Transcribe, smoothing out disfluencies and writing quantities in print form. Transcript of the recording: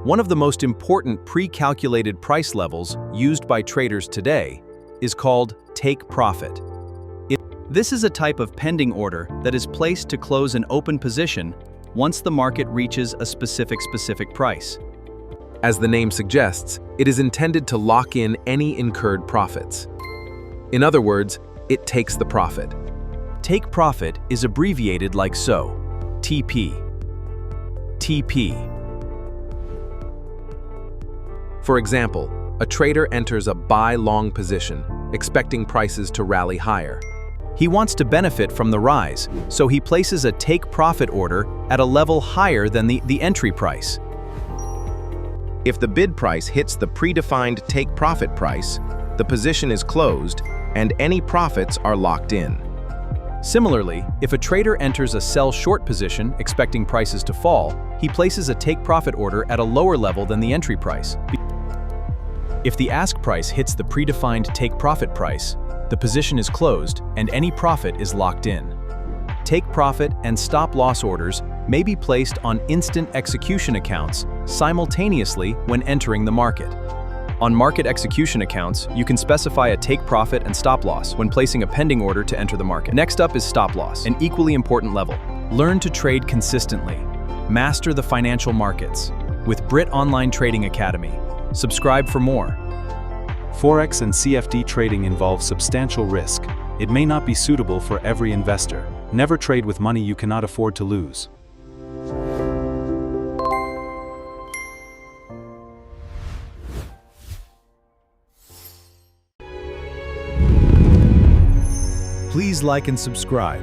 One of the most important pre-calculated price levels used by traders today is called take profit. This is a type of pending order that is placed to close an open position once the market reaches a specific price. As the name suggests, it is intended to lock in any incurred profits. In other words, it takes the profit. Take profit is abbreviated like so: TP. TP. For example, a trader enters a buy-long position, expecting prices to rally higher. He wants to benefit from the rise, so he places a take profit order at a level higher than the entry price. If the bid price hits the predefined take profit price, the position is closed and any profits are locked in. Similarly, if a trader enters a sell short position expecting prices to fall, he places a take profit order at a lower level than the entry price. If the ask price hits the predefined take profit price, the position is closed and any profit is locked in. Take profit and stop loss orders may be placed on instant execution accounts simultaneously when entering the market. On market execution accounts, you can specify a take profit and stop loss when placing a pending order to enter the market. Next up is stop loss, an equally important level. Learn to trade consistently. Master the financial markets with Britt Online Trading Academy. Subscribe for more. Forex and CFD trading involves substantial risk. It may not be suitable for every investor. Never trade with money you cannot afford to lose. Please like and subscribe.